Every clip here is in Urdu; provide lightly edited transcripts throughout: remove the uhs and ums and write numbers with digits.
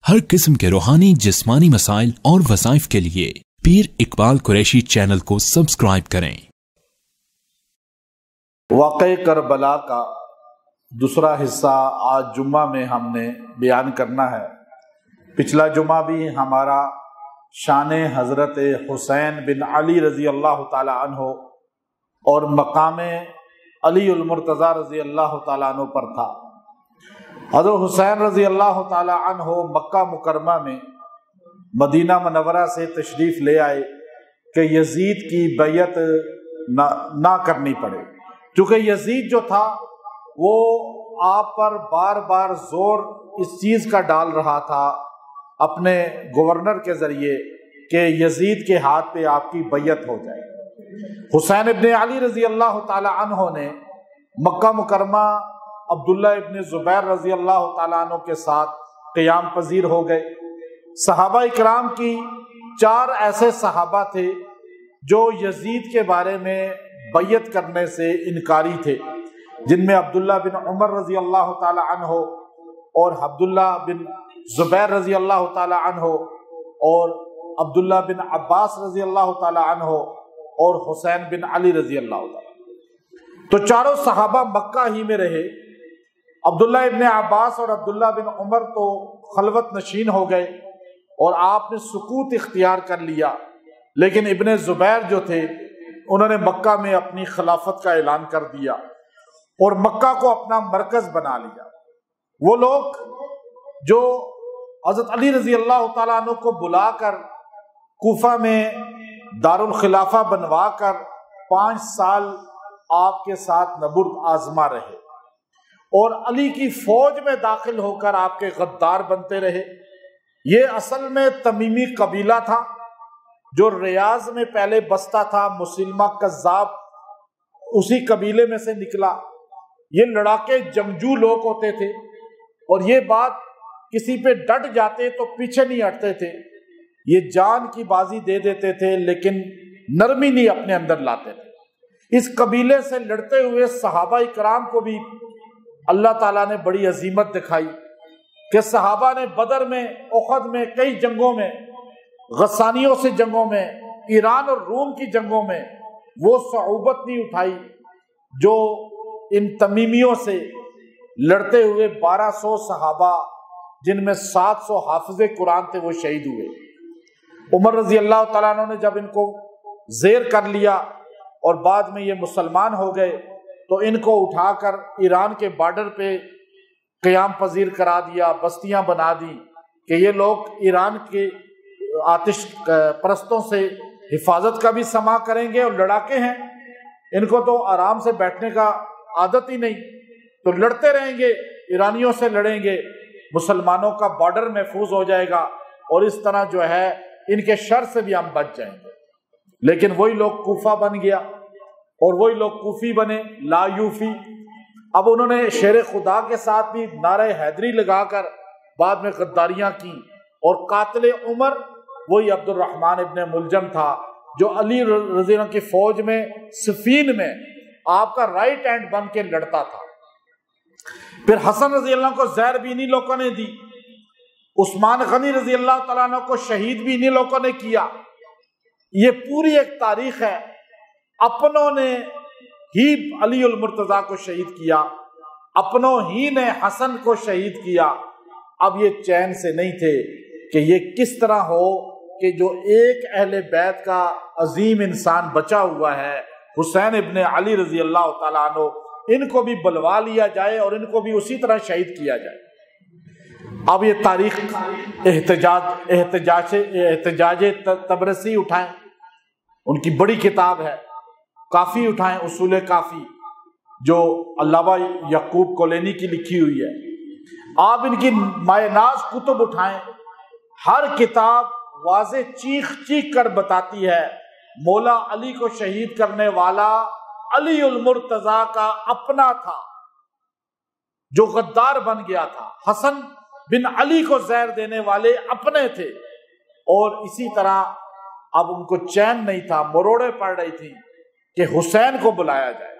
ہر قسم کے روحانی جسمانی مسائل اور وظائف کے لیے پیر اقبال قریشی چینل کو سبسکرائب کریں۔ واقعہ کربلا کا دوسرا حصہ آج جمعہ میں ہم نے بیان کرنا ہے۔ پچھلا جمعہ بھی ہمارا شان حضرت حسین بن علی رضی اللہ تعالی عنہ اور مقام علی المرتضیٰ رضی اللہ تعالیٰ عنہ پر تھا۔ حضرت حسین رضی اللہ تعالی عنہ مکہ مکرمہ میں مدینہ منورہ سے تشریف لے آئے کہ یزید کی بیعت نہ کرنی پڑے، کیونکہ یزید جو تھا وہ آپ پر بار بار زور اس چیز کا ڈال رہا تھا اپنے گورنر کے ذریعے کہ یزید کے ہاتھ پہ آپ کی بیعت ہو جائے۔ حسین ابن علی رضی اللہ تعالی عنہ نے مکہ مکرمہ عبداللہ ابن زبیر رضی اللہ تعالیٰ عنہ کے ساتھ قیام پذیر ہو گئے۔ صحابہ اکرام کی 4 ایسے صحابہ تھے جو یزید کے بارے میں بیعت کرنے سے انکاری تھے، جن میں عبداللہ بن عمر رضی اللہ تعالیٰ عنہ اور عبداللہ بن زبیر رضی اللہ تعالیٰ عنہ اور عبداللہ بن عباس رضی اللہ تعالیٰ عنہ اور حسین بن علی رضی اللہ تعالیٰ۔ تو چاروں صحابہ مکہ ہی میں رہے۔ عبداللہ ابن عباس اور عبداللہ بن عمر تو خلوت نشین ہو گئے اور آپ نے سکوت اختیار کر لیا، لیکن ابن زبیر جو تھے انہوں نے مکہ میں اپنی خلافت کا اعلان کر دیا اور مکہ کو اپنا مرکز بنا لیا۔ وہ لوگ جو حضرت علی رضی اللہ تعالیٰ عنہ کو بلا کر کوفہ میں دارالخلافہ بنوا کر 5 سال آپ کے ساتھ نبرد آزما رہے اور علی کی فوج میں داخل ہو کر آپ کے غدار بنتے رہے۔ یہ اصل میں تمیمی قبیلہ تھا جو ریاض میں پہلے بستا تھا، مسلمہ کذاب اسی قبیلے میں سے نکلا۔ یہ لڑاکے جنگجو لوگ ہوتے تھے اور یہ بات کسی پہ ڈٹ جاتے تو پیچھے نہیں ہٹتے تھے، یہ جان کی بازی دے دیتے تھے لیکن نرمی نہیں اپنے اندر لاتے تھے۔ اس قبیلے سے لڑتے ہوئے صحابہ اکرام کو بھی اللہ تعالیٰ نے بڑی عظیمت دکھائی کہ صحابہ نے بدر میں، احد میں، کئی جنگوں میں، غسانیوں سے جنگوں میں، ایران اور روم کی جنگوں میں وہ صعوبت نہیں اٹھائی جو ان تمیمیوں سے لڑتے ہوئے 1200 صحابہ جن میں 700 حافظ قرآن تھے وہ شہید ہوئے۔ عمر رضی اللہ تعالیٰ عنہ نے جب ان کو زیر کر لیا اور بعد میں یہ مسلمان ہو گئے تو ان کو اٹھا کر ایران کے بارڈر پہ قیام پذیر کرا دیا، بستیاں بنا دی کہ یہ لوگ ایران کے آتش پرستوں سے حفاظت کا بھی سما کریں گے اور لڑاکے ہیں، ان کو تو آرام سے بیٹھنے کا عادت ہی نہیں، تو لڑتے رہیں گے، ایرانیوں سے لڑیں گے، مسلمانوں کا بارڈر محفوظ ہو جائے گا اور اس طرح جو ہے ان کے شر سے بھی ہم بچ جائیں گے۔ لیکن وہی لوگ کوفہ بن گیا اور وہی لوگ کوفی بنے، لا یوفی۔ اب انہوں نے شیر خدا کے ساتھ بھی نعرہ حیدری لگا کر بعد میں غداریاں کی، اور قاتل عمر وہی عبد الرحمن ابن ملجم تھا جو علی رضی اللہ کی فوج میں صفین میں آپ کا رائٹ ہینڈ بن کے لڑتا تھا۔ پھر حسن رضی اللہ کو زہر بھی انہی لوگوں نے دی، عثمان غنی رضی اللہ تعالیٰ عنہ کو شہید بھی انہی لوگوں نے کیا۔ یہ پوری ایک تاریخ ہے، اپنوں نے ہی علی المرتضیٰ کو شہید کیا، اپنوں ہی نے حسن کو شہید کیا۔ اب یہ چین سے نہیں تھے کہ یہ کس طرح ہو کہ جو ایک اہل بیت کا عظیم انسان بچا ہوا ہے حسین ابن علی رضی اللہ تعالیٰ عنہ، ان کو بھی بلوا لیا جائے اور ان کو بھی اسی طرح شہید کیا جائے۔ اب یہ تاریخ احتجاج تبرسی اٹھائیں، ان کی بڑی کتاب ہے، کافی اٹھائیں، اصول کافی جو علامہ یعقوب کولینی کی لکھی ہوئی ہے۔ آپ ان کی مائے ناز کتب اٹھائیں، ہر کتاب واضح چیخ چیخ کر بتاتی ہے مولا علی کو شہید کرنے والا علی المرتضیٰ کا اپنا تھا جو غدار بن گیا تھا، حسن بن علی کو زہر دینے والے اپنے تھے، اور اسی طرح اب ان کو چین نہیں تھا، مروڑے پڑ رہی تھی کہ حسین کو بلایا جائے۔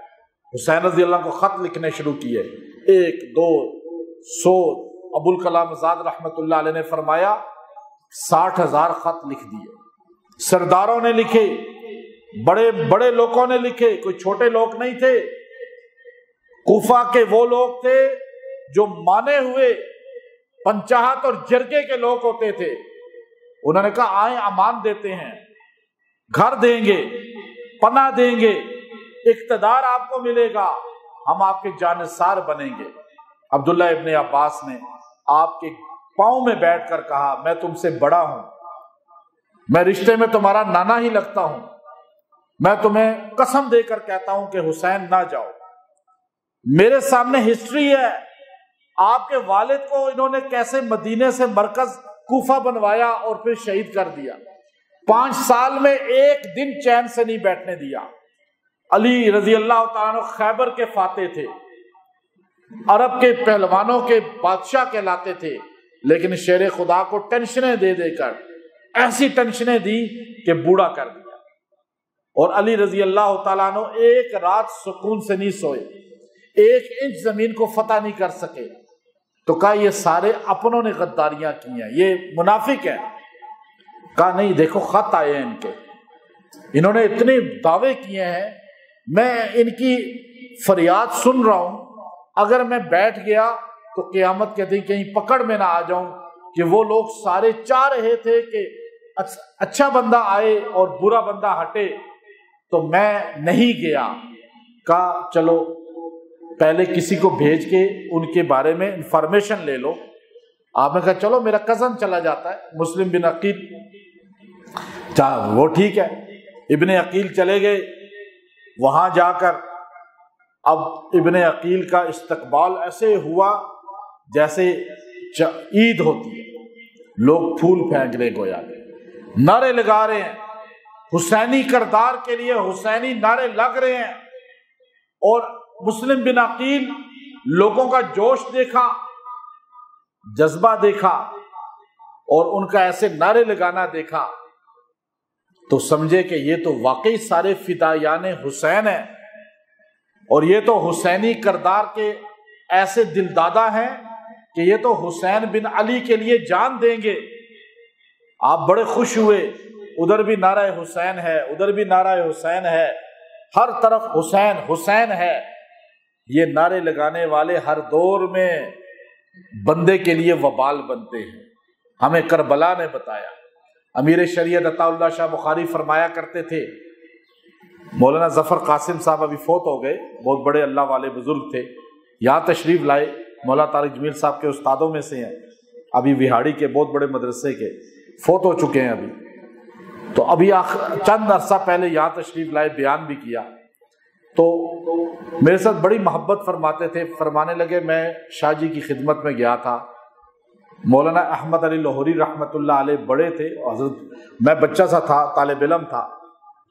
حسین رضی اللہ کو خط لکھنے شروع کیے، 1 2 100 ابو الکلام آزاد رحمۃ اللہ علیہ نے فرمایا 60,000 خط لکھ دیے، سرداروں نے لکھے، بڑے بڑے لوگوں نے لکھے، کوئی چھوٹے لوگ نہیں تھے۔ کوفہ کے وہ لوگ تھے جو مانے ہوئے پنچاہت اور جرگے کے لوگ ہوتے تھے، انہوں نے کہا آئیں امان دیتے ہیں، گھر دیں گے، پناہ دیں گے، اقتدار آپ کو ملے گا، ہم آپ کے جانثار بنیں گے۔ عبداللہ ابن عباس نے آپ کے پاؤں میں بیٹھ کر کہا میں تم سے بڑا ہوں، میں رشتے میں تمہارا نانا ہی لگتا ہوں، میں تمہیں قسم دے کر کہتا ہوں کہ حسین نہ جاؤ۔ میرے سامنے ہسٹری ہے، آپ کے والد کو انہوں نے کیسے مدینے سے مرکز کوفہ بنوایا اور پھر شہید کر دیا، 5 سال میں ایک دن چین سے نہیں بیٹھنے دیا۔ علی رضی اللہ تعالیٰ عنہ خیبر کے فاتح تھے، عرب کے پہلوانوں کے بادشاہ کہلاتے تھے، لیکن شیر خدا کو ٹینشنیں دے دے کر ایسی ٹینشنیں دی کہ بوڑھا کر دیا۔ اور علی رضی اللہ تعالیٰ عنہ ایک رات سکون سے نہیں سوئے، 1 انچ زمین کو فتح نہیں کر سکے۔ تو کہا یہ سارے اپنوں نے غداریاں کی ہیں، یہ منافق ہیں۔ کہا نہیں، دیکھو خط آئے ہیں ان کے، انہوں نے اتنے دعوے کیے ہیں، میں ان کی فریاد سن رہا ہوں، اگر میں بیٹھ گیا تو قیامت کے دن کہیں پکڑ میں نہ آ جاؤں کہ وہ لوگ سارے چاہ رہے تھے کہ اچھا بندہ آئے اور برا بندہ ہٹے، تو میں نہیں گیا۔ کہا چلو پہلے کسی کو بھیج کے ان کے بارے میں انفارمیشن لے لو۔ آپ نے کہا چلو میرا کزن چلا جاتا ہے مسلم بن عقیل، وہ ٹھیک ہے۔ ابن عقیل چلے گئے، وہاں جا کر اب ابن عقیل کا استقبال ایسے ہوا جیسے عید ہوتی ہے، لوگ پھول پھینک رہے، گویا نعرے لگا رہے ہیں، حسینی کردار کے لیے حسینی نعرے لگ رہے ہیں۔ اور مسلم بن عقیل لوگوں کا جوش دیکھا، جذبہ دیکھا اور ان کا ایسے نعرے لگانا دیکھا تو سمجھے کہ یہ تو واقعی سارے فدائیان حسین ہیں، اور یہ تو حسینی کردار کے ایسے دلدادہ ہیں کہ یہ تو حسین بن علی کے لیے جان دیں گے۔ آپ بڑے خوش ہوئے، ادھر بھی نعرہ حسین ہے، ادھر بھی نعرہ حسین ہے، ہر طرف حسین حسین ہے۔ یہ نعرے لگانے والے ہر دور میں بندے کے لیے وبال بنتے ہیں، ہمیں کربلا نے بتایا۔ امیر شریعت عطا اللہ شاہ بخاری فرمایا کرتے تھے، مولانا ظفر قاسم صاحب ابھی فوت ہو گئے، بہت بڑے اللہ والے بزرگ تھے، یہاں تشریف لائے، مولانا طارق جمیل صاحب کے استادوں میں سے ہیں، ابھی وہاڑی کے بہت بڑے مدرسے کے، فوت ہو چکے ہیں ابھی، تو ابھی چند عرصہ پہلے یہاں تشریف لائے، بیان بھی کیا، تو میرے ساتھ بڑی محبت فرماتے تھے۔ فرمانے لگے میں شاہ جی کی خدمت میں گیا تھا، مولانا احمد علی لاہوری رحمۃ اللہ علیہ بڑے تھے، حضرت میں بچہ سا تھا، طالب علم تھا،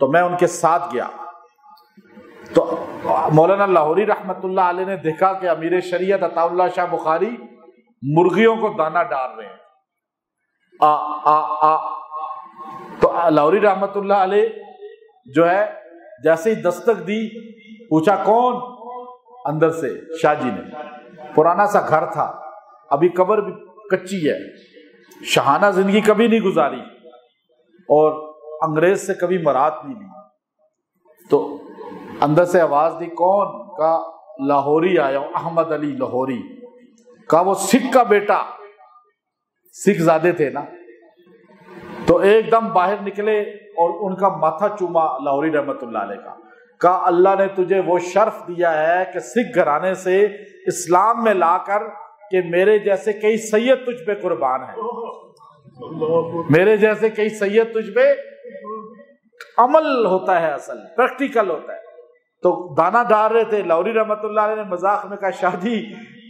تو میں ان کے ساتھ گیا، تو مولانا لاہوری رحمۃ اللہ علیہ نے دیکھا کہ امیر شریعت عطا اللہ شاہ بخاری مرغیوں کو دانہ ڈال رہے ہیں، تو لاہوری رحمۃ اللہ علیہ جو ہے جیسے ہی دستک دی، پوچھا کون؟ اندر سے شاہ جی نے، پرانا سا گھر تھا، ابھی قبر بھی کچی ہے، شاہانہ زندگی کبھی نہیں گزاری اور انگریز سے کبھی مراد نہیں لی، تو اندر سے آواز دی کون؟ کہا لاہوری آیا ہوں، احمد علی لاہوری۔ کہا وہ سکھ کا بیٹا، سکھ زادے تھے نا، تو ایک دم باہر نکلے اور ان کا ماتھا چوما لاہوری رحمت اللہ علیہ کا، کہا اللہ نے تجھے وہ شرف دیا ہے کہ سکھ گھرانے سے اسلام میں لا کر کہ میرے جیسے کئی سید تجھ پہ قربان ہیں، میرے جیسے کئی سید تجھ پہ، عمل ہوتا ہے، اصل پریکٹیکل ہوتا ہے۔ تو دانا ڈال رہے تھے، لاہوری رحمت اللہ علیہ نے مذاق میں کہا شاہ جی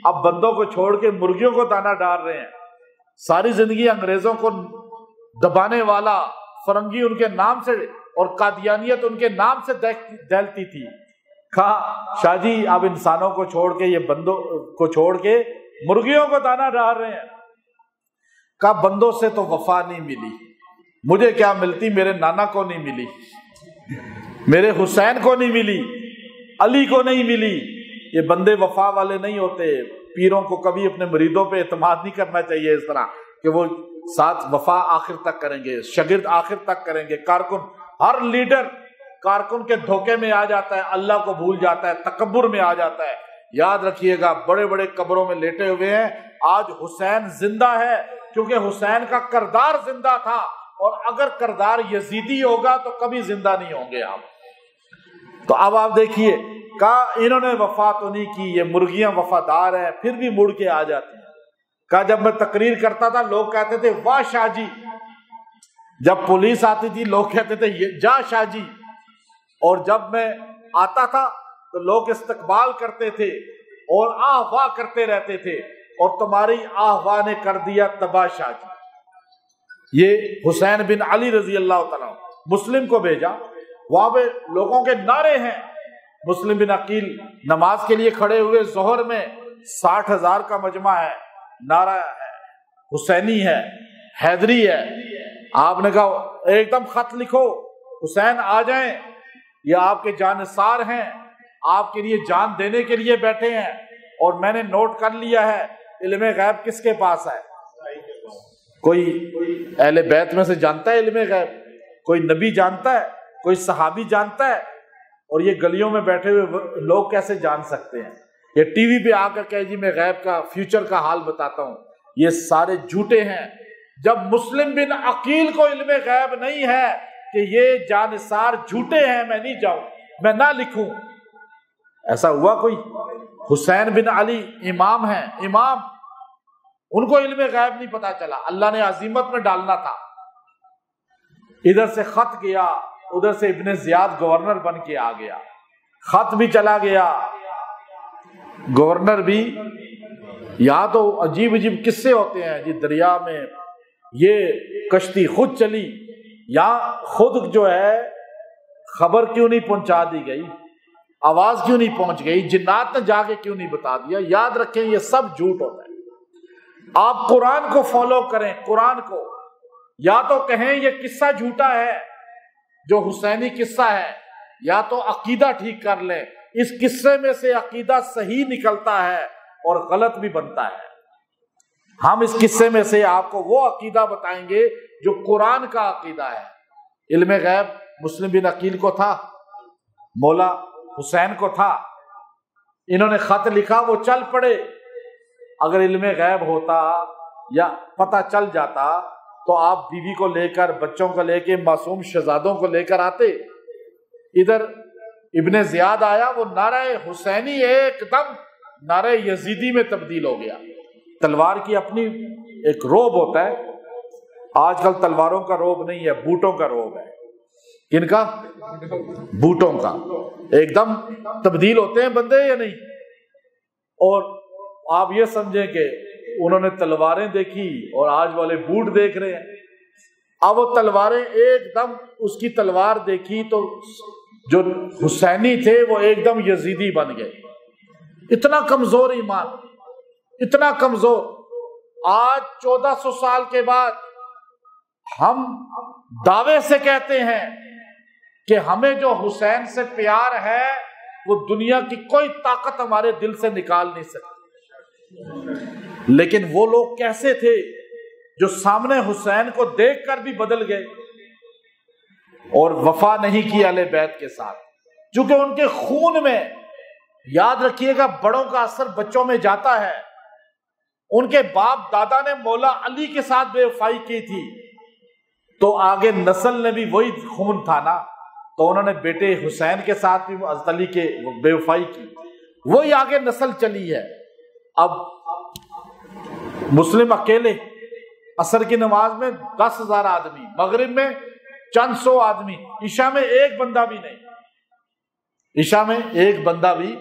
اب بندوں کو چھوڑ کے مرغیوں کو دانا ڈال رہے ہیں، ساری زندگی انگریزوں کو دبانے والا فرنگی ان کے نام سے اور قادیانیت ان کے نام سے دہلتی تھی۔ کہا شاہ جی اب انسانوں کو چھوڑ کے، یہ بندوں کو چھوڑ کے مرغیوں کو دانا ڈال رہے ہیں۔ کہا بندوں سے تو وفا نہیں ملی، مجھے کیا ملتی، میرے نانا کو نہیں ملی، میرے حسین کو نہیں ملی، علی کو نہیں ملی، یہ بندے وفا والے نہیں ہوتے، پیروں کو کبھی اپنے مریدوں پہ اعتماد نہیں کرنا چاہیے اس طرح کہ وہ ساتھ وفا آخر تک کریں گے، شاگرد آخر تک کریں گے۔ کارکن، ہر لیڈر کارکن کے دھوکے میں آ جاتا ہے، اللہ کو بھول جاتا ہے، تکبر میں آ جاتا ہے۔ یاد رکھیے گا بڑے بڑے قبروں میں لیٹے ہوئے ہیں، آج حسین زندہ ہے کیونکہ حسین کا کردار زندہ تھا، اور اگر کردار یزیدی ہوگا تو کبھی زندہ نہیں ہوں گے آپ۔ تو اب آپ دیکھیے کہا انہوں نے وفا تو نہیں کی، یہ مرغیاں وفادار ہیں، پھر بھی مڑ کے آ جاتی ہیں۔ کہا جب میں تقریر کرتا تھا لوگ کہتے تھے واہ شاہ جی، جب پولیس آتی تھی لوگ کہتے تھے جا شاہ جی، اور جب میں آتا تھا تو لوگ استقبال کرتے تھے اور آہ واہ کرتے رہتے تھے، اور تمہاری آہ واہ نے کر دیا تباہ شاہ جی۔ یہ حسین بن علی رضی اللہ تعالیٰ مسلم کو بھیجا، وہاں پہ لوگوں کے نعرے ہیں۔ مسلم بن عقیل نماز کے لیے کھڑے ہوئے، ظہر میں 60,000 کا مجمع ہے، نعرہ ہے، حسینی ہے، حیدری ہے۔ آپ نے کہا ایک دم خط لکھو، حسین آ جائیں، یہ آپ کے جانثار ہیں، آپ کے لیے جان دینے کے لیے بیٹھے ہیں، اور میں نے نوٹ کر لیا ہے علم غیب کس کے پاس ہے۔ کوئی اہل بیت میں سے جانتا ہے علم غیب؟ کوئی نبی جانتا ہے؟ کوئی صحابی جانتا ہے؟ اور یہ گلیوں میں بیٹھے ہوئے لوگ کیسے جان سکتے ہیں؟ یہ ٹی وی پہ آ کر کہ جی میں غیب کا فیوچر کا حال بتاتا ہوں، یہ سارے جھوٹے ہیں۔ جب مسلم بن عقیل کو علم غیب نہیں ہے کہ یہ جانثار جھوٹے ہیں، میں نہیں جاؤں، میں نہ لکھوں، ایسا ہوا کوئی؟ حسین بن علی امام ہیں، امام، ان کو علم غیب نہیں پتا چلا، اللہ نے عزیمت میں ڈالنا تھا۔ ادھر سے خط گیا، ادھر سے ابن زیاد گورنر بن کے آ گیا، خط بھی چلا گیا، گورنر بھی۔ یہاں تو عجیب عجیب قصے ہوتے ہیں جی، دریا میں یہ کشتی خود چلی، یہاں خود جو ہے خبر کیوں نہیں پہنچا دی گئی، آواز کیوں نہیں پہنچ گئی، جنات نے جا کے کیوں نہیں بتا دیا؟ یاد رکھیں یہ سب جھوٹ ہوتا ہے۔ آپ قرآن کو فالو کریں، قرآن کو، یا تو کہیں یہ قصہ جھوٹا ہے جو حسینی قصہ ہے، یا تو عقیدہ ٹھیک کر لیں۔ اس قصے میں سے عقیدہ صحیح نکلتا ہے اور غلط بھی بنتا ہے۔ ہم اس قصے میں سے آپ کو وہ عقیدہ بتائیں گے جو قرآن کا عقیدہ ہے۔ علم غیب مسلم بن عقیل کو تھا، مولا حسین کو تھا، انہوں نے خط لکھا، وہ چل پڑے۔ اگر علم غیب ہوتا یا پتہ چل جاتا تو آپ بیوی کو لے کر، بچوں کو لے کے، معصوم شہزادوں کو لے کر آتے۔ ادھر ابن زیاد آیا، وہ نعرہ حسینی ایک دم نعرہ یزیدی میں تبدیل ہو گیا۔ تلوار کی اپنی ایک روب ہوتا ہے، آج کل تلواروں کا روب نہیں ہے، بوٹوں کا روب ہے۔ کن کا؟ بوٹوں کا۔ ایک دم تبدیل ہوتے ہیں بندے یا نہیں؟ اور آپ یہ سمجھیں کہ انہوں نے تلواریں دیکھی اور آج والے بوٹ دیکھ رہے ہیں۔ اب وہ تلواریں ایک دم، اس کی تلوار دیکھی تو جو حسینی تھے وہ ایک دم یزیدی بن گئے۔ اتنا کمزور ایمان، اتنا کمزور۔ آج 1400 سال کے بعد ہم دعوے سے کہتے ہیں کہ ہمیں جو حسین سے پیار ہے وہ دنیا کی کوئی طاقت ہمارے دل سے نکال نہیں سکتی۔ لیکن وہ لوگ کیسے تھے جو سامنے حسین کو دیکھ کر بھی بدل گئے اور وفا نہیں کی اہل بیت کے ساتھ، چونکہ ان کے خون میں، یاد رکھیے گا بڑوں کا اثر بچوں میں جاتا ہے۔ ان کے باپ دادا نے مولا علی کے ساتھ بے وفائی کی تھی تو آگے نسل نے بھی وہی خون تھا نا، تو انہوں نے بیٹے حسین کے ساتھ بھی حضرت علی کے بے وفائی کی، وہی آگے نسل چلی ہے۔ اب مسلم اکیلے عصر کی نماز میں 10,000 آدمی، مغرب میں چند سو آدمی، عشاء میں ایک بندہ بھی نہیں، عشاء میں ایک بندہ بھی۔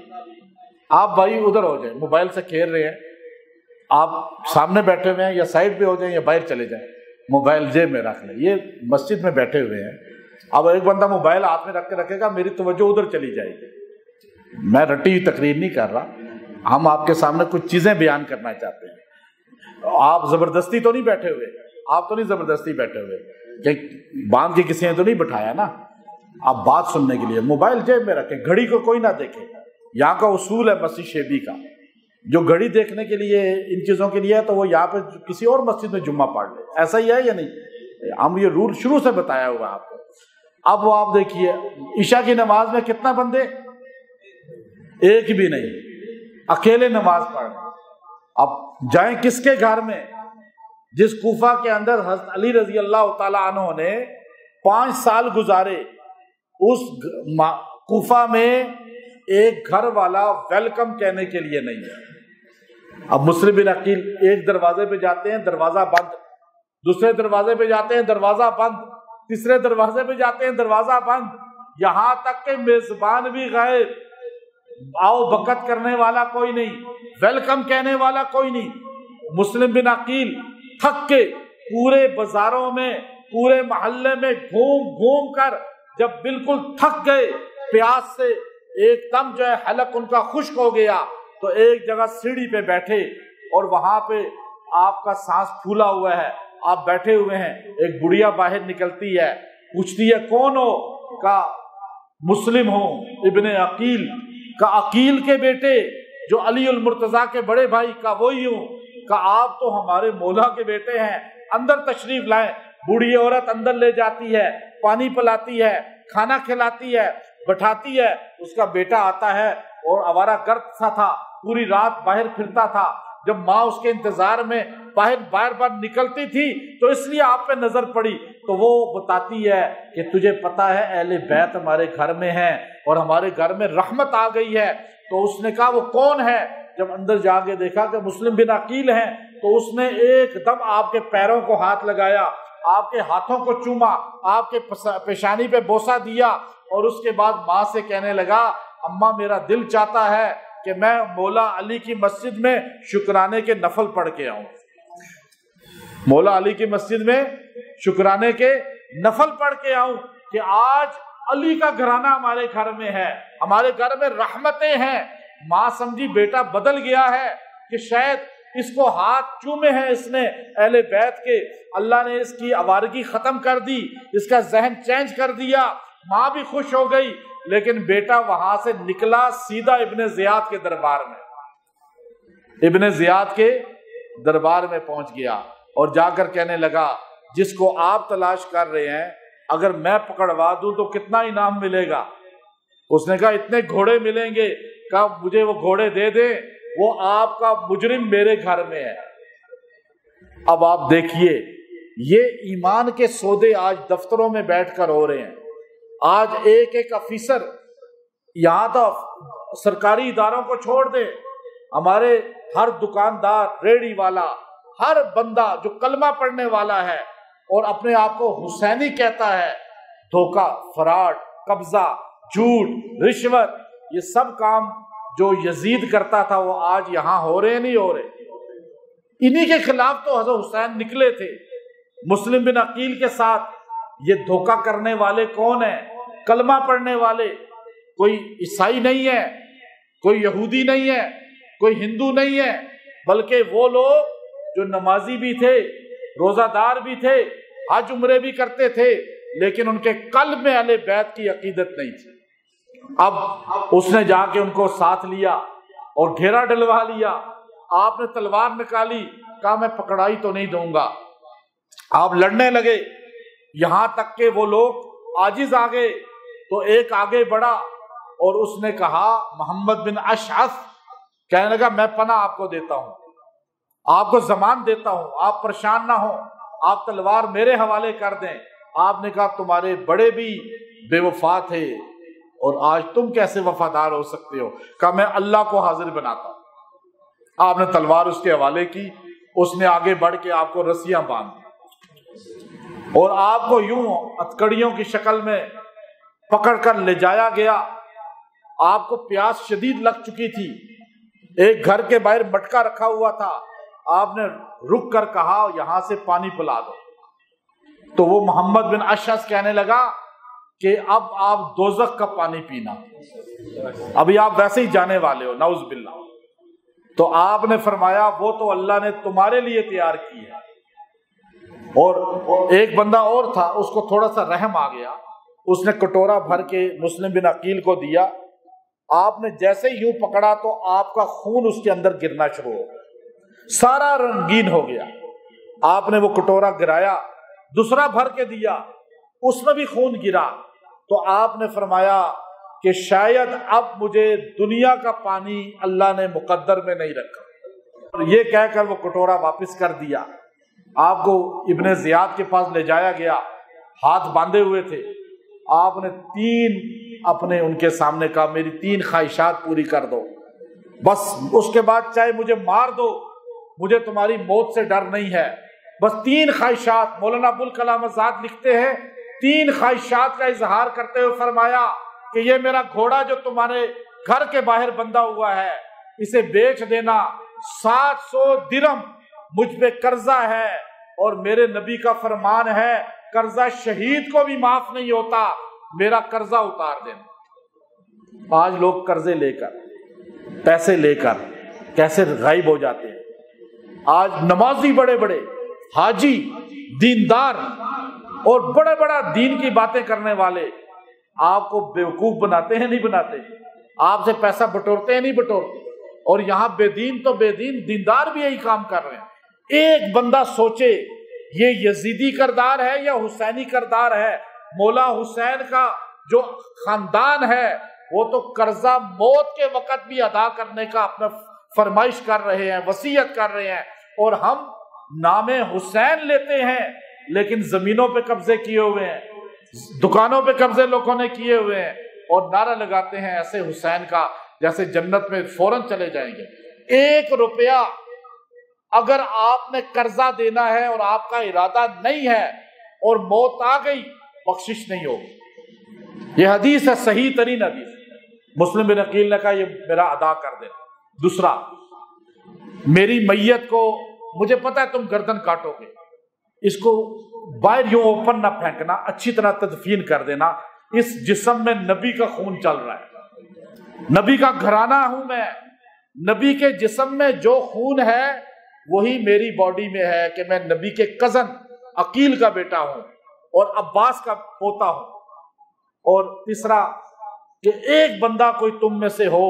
آپ بھائی ادھر ہو جائیں، موبائل سے کھیل رہے ہیں، آپ سامنے بیٹھے ہوئے ہیں یا سائڈ پہ ہو جائیں یا باہر چلے جائیں، موبائل جیب میں رکھ لیں۔ یہ مسجد میں بیٹھے ہوئے ہیں، اب ایک بندہ موبائل ہاتھ میں رکھ کے رکھے گا، میری توجہ ادھر چلی جائے گی۔ میں رٹی ہوئی تقریر نہیں کر رہا، ہم آپ کے سامنے کچھ چیزیں بیان کرنا چاہتے ہیں۔ آپ زبردستی تو نہیں بیٹھے ہوئے، آپ تو نہیں زبردستی بیٹھے ہوئے کہ باندھ کے کسی نے تو نہیں بٹھایا نا، آپ بات سننے کے لیے موبائل جیب میں رکھیں، گھڑی کو کوئی نہ دیکھے۔ یہاں کا اصول ہے مسیح شیبی کا، جو گھڑی دیکھنے کے لیے ان چیزوں کے لیے ہے تو وہ یہاں پہ کسی اور مسجد میں جمعہ پڑھ لے، ایسا ہی ہے یا نہیں؟ ہم یہ رول شروع سے بتایا ہوا آپ کو۔ اب وہ آپ دیکھیے عشاء کی نماز میں کتنا بندے؟ ایک بھی نہیں، اکیلے نماز پڑھ رہے۔ اب جائیں کس کے گھر میں؟ جس کوفہ کے اندر حضرت علی رضی اللہ تعالی عنہ نے 5 سال گزارے، اس کوفہ میں ایک گھر والا ویلکم کہنے کے لیے نہیں ہے۔ اب مسلم بن عقیل ایک دروازے پہ جاتے ہیں، دروازہ بند، دوسرے دروازے پہ جاتے ہیں، دروازہ بند، تیسرے دروازے پہ جاتے ہیں، دروازہ بند، یہاں تک کہ میزبان بھی غائب، آؤ بکت کرنے والا کوئی نہیں، ویلکم کہنے والا کوئی نہیں۔ مسلم بن عقیل تھک کے پورے بازاروں میں، پورے محلے میں گھوم گھوم کر جب بالکل تھک گئے، پیاس سے ایک دم جو ہے حلق ان کا خشک ہو گیا، تو ایک جگہ سیڑھی پہ بیٹھے اور وہاں پہ آپ کا سانس پھولا ہوا ہے، آپ بیٹھے ہوئے ہیں، ایک بڑھیا باہر نکلتی ہے، پوچھتی ہے کون ہو؟ کہا مسلم ہوں، ابن عقیل۔ کا عقیل کے بیٹے جو علی المرتضیٰ کے بڑے بھائی، کا وہی ہوں۔ کہا آپ تو ہمارے مولا کے بیٹے ہیں، اندر تشریف لائیں۔ بوڑھی عورت اندر لے جاتی ہے، پانی پلاتی ہے، کھانا کھلاتی ہے، بٹھاتی ہے۔ اس کا بیٹا آتا ہے اور آوارہ گرد سا تھا، پوری رات باہر پھرتا تھا۔ جب ماں اس کے انتظار میں باہر بار بار نکلتی تھی تو اس لیے آپ پہ نظر پڑی، تو وہ بتاتی ہے کہ تجھے پتا ہے اہل بیت ہمارے گھر میں ہیں اور ہمارے گھر میں رحمت آ گئی ہے۔ تو اس نے کہا وہ کون ہے؟ جب اندر جا کے دیکھا کہ مسلم بن عقیل ہیں، تو اس نے ایک دم آپ کے پیروں کو ہاتھ لگایا، آپ کے ہاتھوں کو چوما، آپ کے پیشانی پہ بوسہ دیا، اور اس کے بعد ماں سے کہنے لگا اماں میرا دل چاہتا ہے کہ میں مولا علی کی مسجد میں شکرانے کے نفل پڑھ کے آؤں۔ مولا علی کی مسجد میں شکرانے کے نفل پڑھ کے آؤں کہ آج علی کا گھرانہ ہمارے گھر میں ہے، ہمارے گھر میں رحمتیں ہیں۔ ماں سمجھی بیٹا بدل گیا ہے کہ شاید اس کو ہاتھ چومے ہیں اس نے اہل بیت کے، اللہ نے اس کی آوارگی ختم کر دی، اس کا ذہن چینج کر دیا۔ ماں بھی خوش ہو گئی، لیکن بیٹا وہاں سے نکلا سیدھا ابن زیاد کے دربار میں، ابن زیاد کے دربار میں پہنچ گیا اور جا کر کہنے لگا جس کو آپ تلاش کر رہے ہیں اگر میں پکڑوا دوں تو کتنا انعام ملے گا؟ اس نے کہا اتنے گھوڑے ملیں گے۔ کہا مجھے وہ گھوڑے دے دیں، وہ آپ کا مجرم میرے گھر میں ہے۔ اب آپ دیکھیے یہ ایمان کے سودے آج دفتروں میں بیٹھ کر ہو رہے ہیں۔ آج ایک ایک افیسر، یہاں تو سرکاری اداروں کو چھوڑ دیں، ہمارے ہر دکاندار، ریڑھی والا، ہر بندہ جو کلمہ پڑھنے والا ہے اور اپنے آپ کو حسینی کہتا ہے، دھوکہ، فراڈ، قبضہ، جھوٹ، رشوت، یہ سب کام جو یزید کرتا تھا وہ آج یہاں ہو رہے نہیں ہو رہے؟ انہی کے خلاف تو حضرت حسین نکلے تھے۔ مسلم بن عقیل کے ساتھ یہ دھوکہ کرنے والے کون ہیں؟ کلمہ پڑھنے والے، کوئی عیسائی نہیں ہے، کوئی یہودی نہیں ہے، کوئی ہندو نہیں ہے، بلکہ وہ لوگ جو نمازی بھی تھے، روزہ دار بھی تھے، حج عمرے بھی کرتے تھے، لیکن ان کے قلب میں اہل بیت کی عقیدت نہیں تھی۔ اب اس نے جا کے ان کو ساتھ لیا اور گھیرا ڈلوا لیا، آپ نے تلوار نکالی، کہا میں پکڑائی تو نہیں دوں گا۔ آپ لڑنے لگے، یہاں تک کہ وہ لوگ عاجز آ گئے، تو ایک آگے بڑھا اور اس نے کہا محمد بن اشعث، کہنے لگا میں پناہ آپ کو دیتا ہوں، آپ کو ضمان دیتا ہوں، آپ پریشان نہ ہوں، آپ تلوار میرے حوالے کر دیں۔ آپ نے کہا تمہارے بڑے بھی بے وفا تھے اور آج تم کیسے وفادار ہو سکتے ہو؟ کہا میں اللہ کو حاضر بناتا ہوں۔ آپ نے تلوار اس کے حوالے کی، اس نے آگے بڑھ کے آپ کو رسیاں باندھ دی اور آپ کو یوں ہتکڑیوں کی شکل میں پکڑ کر لے جایا گیا۔ آپ کو پیاس شدید لگ چکی تھی، ایک گھر کے باہر مٹکا رکھا ہوا تھا، آپ نے رک کر کہا یہاں سے پانی پلا دو، تو وہ محمد بن اشعث کہنے لگا کہ اب آپ دوزخ کا پانی پینا، ابھی آپ ویسے ہی جانے والے ہو، نعوذ باللہ۔ تو آپ نے فرمایا وہ تو اللہ نے تمہارے لیے تیار کی ہے۔ اور ایک بندہ اور تھا، اس کو تھوڑا سا رحم آ گیا، اس نے کٹورا بھر کے مسلم بن عقیل کو دیا آپ نے جیسے یوں پکڑا تو آپ کا خون اس کے اندر گرنا شروع ہو گیا، سارا رنگین ہو گیا۔ آپ نے وہ کٹورا گرایا، دوسرا بھر کے دیا، اس میں بھی خون گرا، تو آپ نے فرمایا کہ شاید اب مجھے دنیا کا پانی اللہ نے مقدر میں نہیں رکھا۔ اور یہ کہہ کر وہ کٹورا واپس کر دیا۔ آپ کو ابن زیاد کے پاس لے جایا گیا، ہاتھ باندھے ہوئے تھے۔ آپ نے 3 اپنے ان کے سامنے کہا میری 3 خواہشات پوری کر دو، بس اس کے بعد چاہے مجھے مار دو، مجھے تمہاری موت سے ڈر نہیں ہے، بس 3 خواہشات۔ مولانا ابوالکلام آزاد لکھتے ہیں 3 خواہشات کا اظہار کرتے ہوئے فرمایا کہ یہ میرا گھوڑا جو تمہارے گھر کے باہر بندھا ہوا ہے اسے بیچ دینا، 700 درہم مجھ پہ قرضہ ہے، اور میرے نبی کا فرمان ہے قرضہ شہید کو بھی معاف نہیں ہوتا، میرا قرضہ اتار دینا۔ آج لوگ قرضے لے کر، پیسے لے کر کیسے غائب ہو جاتے ہیں۔ آج نمازی بڑے بڑے حاجی دیندار اور بڑے بڑا دین کی باتیں کرنے والے آپ کو بیوقوف بناتے ہیں نہیں بناتے؟ آپ سے پیسہ بٹورتے ہیں نہیں بٹورتے؟ اور یہاں بے دین تو بے دین، دیندار بھی یہی کام کر رہے ہیں۔ ایک بندہ سوچے یہ یزیدی کردار ہے یا حسینی کردار ہے؟ مولا حسین کا جو خاندان ہے وہ تو قرضہ موت کے وقت بھی ادا کرنے کا اپنا فرمائش کر رہے ہیں، وصیت کر رہے ہیں، اور ہم نام حسین لیتے ہیں لیکن زمینوں پہ قبضے کیے ہوئے ہیں، دکانوں پہ قبضے لوگوں نے کیے ہوئے ہیں، اور نعرہ لگاتے ہیں ایسے حسین کا جیسے جنت میں فوراً چلے جائیں گے۔ 1 روپیہ اگر آپ نے قرضہ دینا ہے اور آپ کا ارادہ نہیں ہے اور موت آ گئی، بخشش نہیں ہوگی۔ یہ حدیث ہے، صحیح ترین حدیث۔ مسلم بن عقیل نے کہا یہ میرا ادا کر دینا۔ دوسرا، میری میت کو مجھے پتا ہے تم گردن کاٹو گے، اس کو باہر یوں اوپن نہ پھینکنا، اچھی طرح تدفین کر دینا۔ اس جسم میں نبی کا خون چل رہا ہے، نبی کا گھرانہ ہوں میں، نبی کے جسم میں جو خون ہے وہی میری باڈی میں ہے کہ میں نبی کے کزن عقیل کا بیٹا ہوں اور عباس کا پوتا ہوں۔ اور تیسرا کہ ایک بندہ کوئی تم میں سے ہو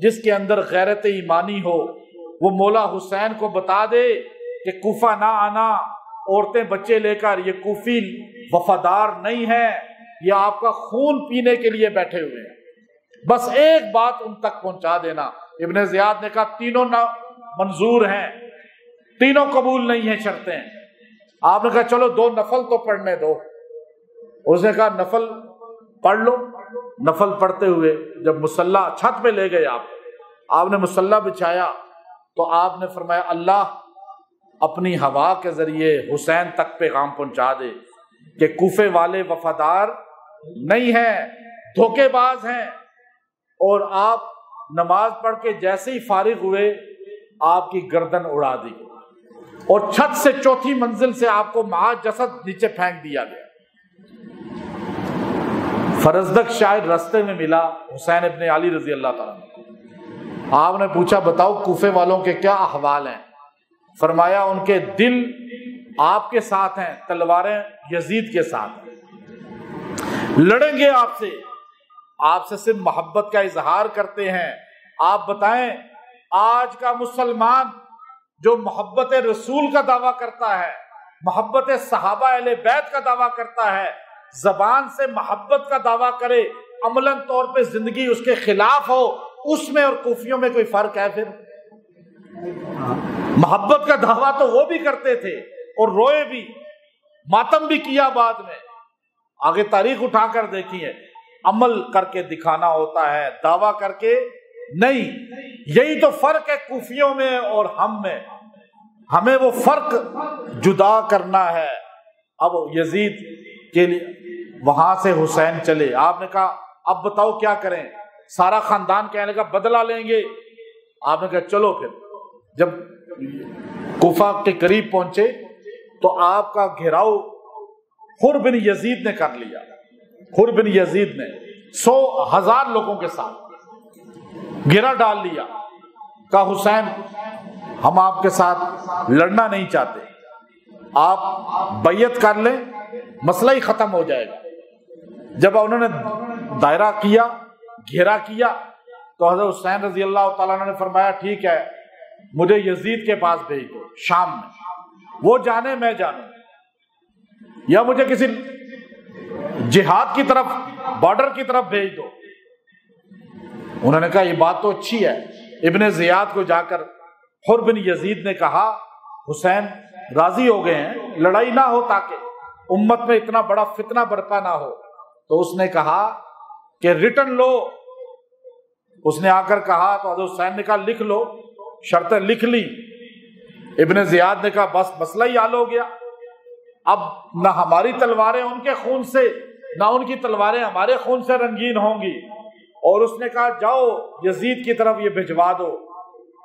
جس کے اندر غیرت ایمانی ہو، وہ مولا حسین کو بتا دے کہ کوفہ نہ آنا، عورتیں بچے لے کر، یہ کوفی وفادار نہیں ہے، یہ آپ کا خون پینے کے لیے بیٹھے ہوئے ہیں۔ بس ایک بات ان تک پہنچا دینا۔ ابن زیاد نے کہا تینوں نہ منظور ہیں، تینوں قبول نہیں ہیں شرطیں۔ آپ نے کہا چلو 2 نفل تو پڑھنے دو۔ اس نے کہا نفل پڑھ لو۔ نفل پڑھتے ہوئے جب مصلی چھت پہ لے گئے آپ نے مصلی بچھایا تو آپ نے فرمایا اللہ اپنی ہوا کے ذریعے حسین تک پیغام پہنچا دے کہ کوفے والے وفادار نہیں ہیں، دھوکے باز ہیں، اور آپ نماز پڑھ کے جیسے ہی فارغ ہوئے آپ کی گردن اڑا دی اور چھت سے 4تھی منزل سے آپ کو معاذ جسد نیچے پھینک دیا گیا۔ فرزدق شاید رستے میں ملا حسین ابن علی رضی اللہ تعالیٰ عنہ۔ آپ نے پوچھا بتاؤ کوفے والوں کے کیا احوال ہیں؟ فرمایا ان کے دل آپ کے ساتھ ہیں، تلواریں یزید کے ساتھ ہیں، لڑیں گے آپ سے صرف محبت کا اظہار کرتے ہیں۔ آپ بتائیں آج کا مسلمان جو محبت رسول کا دعویٰ کرتا ہے، محبت صحابہ اہل بیت کا دعویٰ کرتا ہے، زبان سے محبت کا دعویٰ کرے، عملاً طور پہ زندگی اس کے خلاف ہو، اس میں اور کوفیوں میں کوئی فرق ہے؟ پھر محبت کا دعویٰ تو وہ بھی کرتے تھے اور روئے بھی، ماتم بھی کیا بعد میں۔ آگے تاریخ اٹھا کر دیکھیے، عمل کر کے دکھانا ہوتا ہے، دعویٰ کر کے نہیں۔ یہی تو فرق ہے کوفیوں میں اور ہم میں، ہمیں وہ فرق جدا کرنا ہے۔ اب یزید کے لیے وہاں سے حسین چلے، آپ نے کہا اب بتاؤ کیا کریں؟ سارا خاندان کہنے کا بدلہ لیں گے۔ آپ نے کہا چلو پھر۔ جب کوفہ کے قریب پہنچے تو آپ کا گھیراؤ حر بن یزید نے کر لیا۔ حر بن یزید نے 100,000 لوگوں کے ساتھ گھیرا ڈال لیا۔ کہا حسین ہم آپ کے ساتھ لڑنا نہیں چاہتے، آپ بیعت کر لیں، مسئلہ ہی ختم ہو جائے گا۔ جب انہوں نے دائرہ کیا، گھیرا کیا، تو حضرت حسین رضی اللہ تعالیٰ عنہ نے فرمایا ٹھیک ہے مجھے یزید کے پاس بھیج دو شام میں، وہ جانے میں جانوں، یا مجھے کسی جہاد کی طرف بارڈر کی طرف بھیج دو۔ انہوں نے کہا یہ بات تو اچھی ہے۔ ابن زیاد کو جا کر حر بن یزید نے کہا حسین راضی ہو گئے ہیں، لڑائی نہ ہو تاکہ امت میں اتنا بڑا فتنہ برپا نہ ہو۔ تو اس نے کہا کہ ریٹن لو، اس نے آ کر کہا تو حضرت حسین نے کہا لکھ لو، شرطیں لکھ لی۔ ابن زیاد نے کہا بس مسئلہ ہی حل ہو گیا، اب نہ ہماری تلواریں ان کے خون سے نہ ان کی تلواریں ہمارے خون سے رنگین ہوں گی۔ اور اس نے کہا جاؤ یزید کی طرف یہ بھجوا دو۔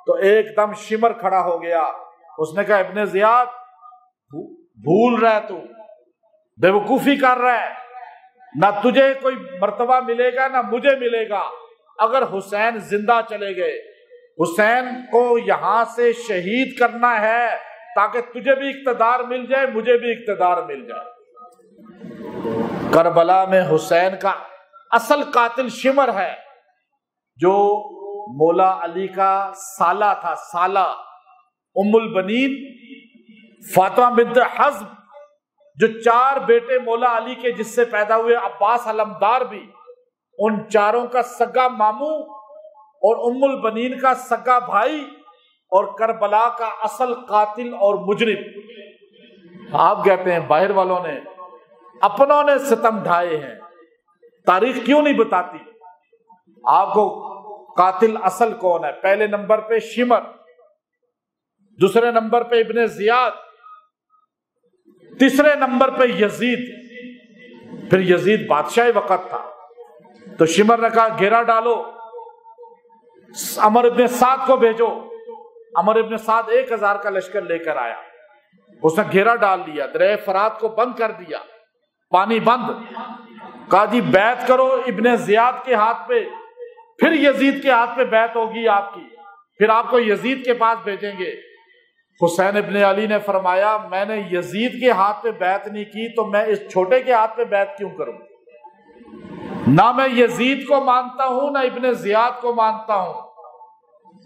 تو ایک دم شمر کھڑا ہو گیا، اس نے کہا ابن زیاد بھول رہا ہے، تو بے وقوفی کر رہا ہے، نہ تجھے کوئی مرتبہ ملے گا نہ مجھے ملے گا اگر حسین زندہ چلے گئے۔ حسین کو یہاں سے شہید کرنا ہے تاکہ تجھے بھی اقتدار مل جائے مجھے بھی اقتدار مل جائے۔ کربلا میں حسین کا اصل قاتل شمر ہے، جو مولا علی کا سالہ تھا، سالہ ام البنین فاطمہ بنت حزم، جو 4 بیٹے مولا علی کے جس سے پیدا ہوئے، عباس علمدار بھی، ان چاروں کا سگا ماموں اور ام البنین کا سگا بھائی، اور کربلا کا اصل قاتل اور مجرم۔ آپ کہتے ہیں باہر والوں نے اپنوں نے ستم ڈھائے ہیں، تاریخ کیوں نہیں بتاتی آپ کو قاتل اصل کون ہے؟ پہلے نمبر پہ شمر، دوسرے نمبر پہ ابن زیاد، تیسرے نمبر پہ یزید۔ پھر یزید بادشاہ وقت تھا تو شمر نے کہا گھیرا ڈالو، عمر ابن سعد کو بھیجو۔ عمر ابن سعد 1000 کا لشکر لے کر آیا، اس نے گھیرا ڈال دیا، دریا فرات کو بند کر دیا، پانی بند۔ کہا جی بیعت کرو ابن زیاد کے ہاتھ پہ، پھر یزید کے ہاتھ پہ بیعت ہوگی آپ کی، پھر آپ کو یزید کے پاس بھیجیں گے۔ حسین ابن علی نے فرمایا میں نے یزید کے ہاتھ پہ بیعت نہیں کی تو میں اس چھوٹے کے ہاتھ پہ بیعت کیوں کروں؟ نہ میں یزید کو مانتا ہوں نہ ابن زیاد کو مانتا ہوں،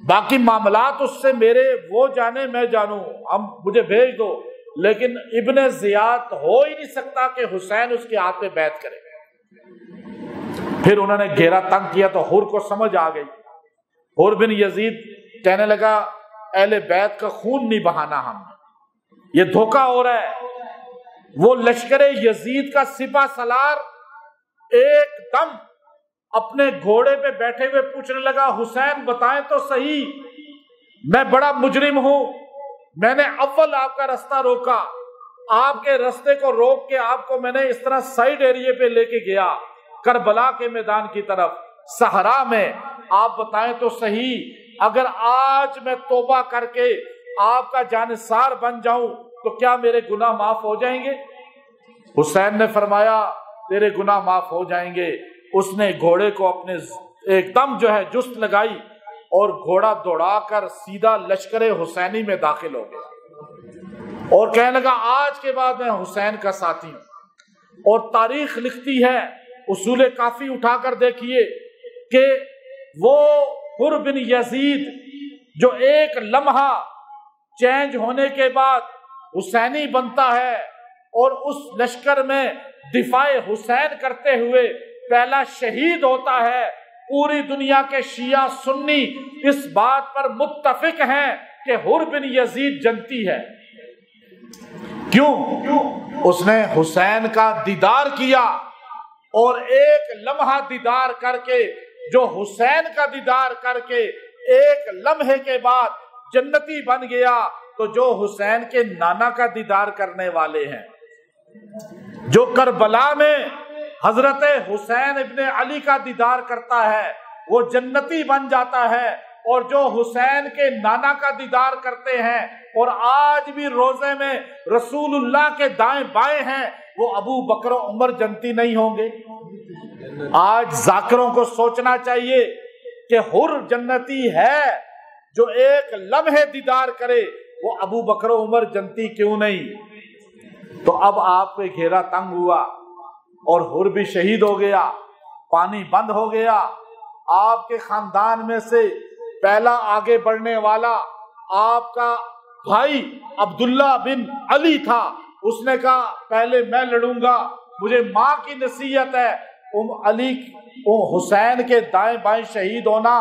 باقی معاملات اس سے میرے، وہ جانے میں جانوں، ہم مجھے بھیج دو، لیکن ابن زیاد ہو ہی نہیں سکتا کہ حسین اس کے ہاتھ پہ بیعت کرے۔ پھر انہوں نے گھیرا تنگ کیا تو حر کو سمجھ آ گئی۔ حر بن یزید کہنے لگا اہل بیت کا خون نہیں بہانا، ہم یہ دھوکہ ہو رہا ہے۔ وہ لشکر یزید کا سپہ سالار ایک دم اپنے گھوڑے پہ بیٹھے ہوئے پوچھنے لگا حسین بتائیں تو صحیح، میں بڑا مجرم ہوں، میں نے اول آپ کا رستہ روکا، آپ کے رستے کو روک کے آپ کو میں نے اس طرح سائیڈ ایریے پہ لے کے گیا کربلا کے میدان کی طرف، صحرا میں، آپ بتائیں تو صحیح اگر آج میں توبہ کر کے آپ کا جانثار بن جاؤں تو کیا میرے گناہ معاف ہو جائیں گے؟ حسین نے فرمایا تیرے گناہ معاف ہو جائیں گے۔ اس نے گھوڑے کو اپنے ایک دم جو ہے جست لگائی اور گھوڑا دوڑا کر سیدھا لشکر حسینی میں داخل ہو گیا اور کہنے لگا آج کے بعد میں حسین کا ساتھی ہوں۔ اور تاریخ لکھتی ہے، اصول کافی اٹھا کر دیکھیے کہ وہ حر بن یزید جو ایک لمحہ چینج ہونے کے بعد حسینی بنتا ہے اور اس لشکر میں دفاع حسین کرتے ہوئے پہلا شہید ہوتا ہے، پوری دنیا کے شیعہ سنی اس بات پر متفق ہیں کہ حر بن یزید جنتی ہے۔ کیوں؟ اس نے حسین کا دیدار کیا اور ایک لمحہ دیدار کر کے، جو حسین کا دیدار کر کے ایک لمحے کے بعد جنتی بن گیا، تو جو حسین کے نانا کا دیدار کرنے والے ہیں، جو کربلا میں حضرت حسین ابن علی کا دیدار کرتا ہے وہ جنتی بن جاتا ہے، اور جو حسین کے نانا کا دیدار کرتے ہیں اور آج بھی روزے میں رسول اللہ کے دائیں بائیں ہیں، وہ ابو بکر و عمر جنتی نہیں ہوں گے؟ آج ذاکروں کو سوچنا چاہیے کہ حر جنتی ہے، جو ایک لمحے دیدار کرے، وہ ابو بکر و عمر جنتی کیوں نہیں؟ تو اب آپ پہ گھیرا تنگ ہوا اور حر بھی شہید ہو گیا، پانی بند ہو گیا، آپ کے خاندان میں سے پہلا آگے بڑھنے والا آپ کا بھائی عبداللہ بن علی تھا. اس نے کہا پہلے میں لڑوں گا, مجھے ماں کی نصیحت ہے حسین کے دائیں بائیں شہید ہونا,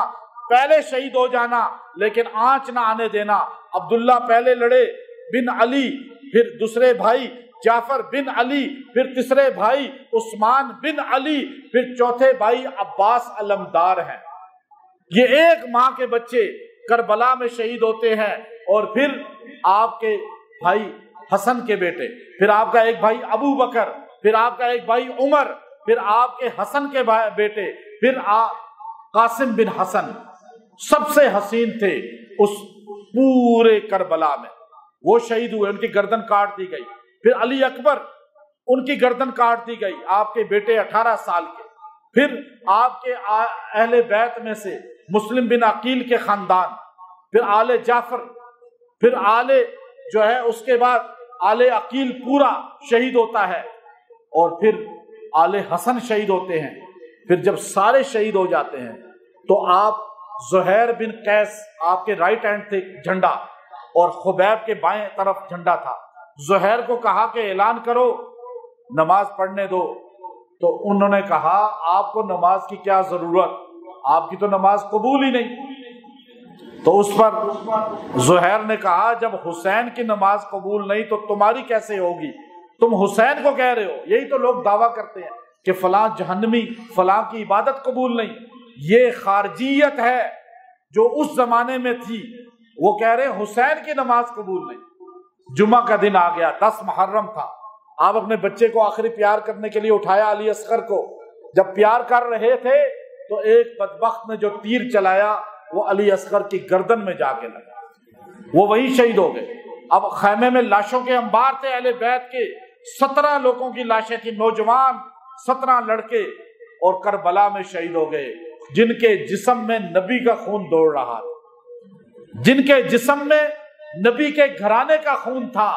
پہلے شہید ہو جانا لیکن آنچ نہ آنے دینا. عبداللہ پہلے لڑے, بن علی, پھر دوسرے بھائی جعفر بن علی, پھر تیسرے بھائی عثمان بن علی, پھر چوتھے بھائی عباس علمدار ہیں. یہ ایک ماں کے بچے کربلا میں شہید ہوتے ہیں. اور پھر آپ کے بھائی حسن کے بیٹے, پھر آپ کا ایک بھائی ابو بکر, پھر آپ کا ایک بھائی عمر, پھر آپ کے حسن کے بیٹے, پھر قاسم بن حسن, سب سے حسین تھے اس پورے کربلا میں, وہ شہید ہوئے, ان کی گردن کاٹ دی گئی. پھر علی اکبر, ان کی گردن کاٹ دی گئی, آپ کے بیٹے 18 سال کے. پھر آپ کے اہل بیت میں سے مسلم بن عقیل کے خاندان, پھر آل جعفر, پھر آل جو ہے اس کے بعد آل عقیل پورا شہید ہوتا ہے, اور پھر آل حسن شہید ہوتے ہیں. پھر جب سارے شہید ہو جاتے ہیں تو آپ زہیر بن قیس, آپ کے رائٹ ہینڈ تھے جھنڈا, اور خبیب کے بائیں طرف جھنڈا تھا. زہیر کو کہا کہ اعلان کرو, نماز پڑھنے دو. تو انہوں نے کہا آپ کو نماز کی کیا ضرورت, آپ کی تو نماز قبول ہی نہیں. تو اس پر زہیر نے کہا جب حسین کی نماز قبول نہیں تو تمہاری کیسے ہوگی, تم حسین کو کہہ رہے ہو. یہی تو لوگ دعویٰ کرتے ہیں کہ فلاں جہنمی, فلاں کی عبادت قبول نہیں. یہ خارجیت ہے جو اس زمانے میں تھی. وہ کہہ رہے حسین کی نماز قبول نہیں. جمعہ کا دن آ گیا, 10 محرم تھا. آپ اپنے بچے کو آخری پیار کرنے کے لیے اٹھایا, علی اصغر کو. جب پیار کر رہے تھے تو ایک بدبخت نے جو تیر چلایا وہ علی اصغر کی گردن میں جا کے لگا, وہ وہی شہید ہو گئے. اب خیمے میں لاشوں کے انبار تھے اہل بیت کے, 17 لوگوں کی لاشیں تھیں, نوجوان 17 لڑکے, اور کربلا میں شہید ہو گئے جن کے جسم میں نبی کا خون دوڑ رہا تھا, جن کے جسم میں نبی کے گھرانے کا خون تھا,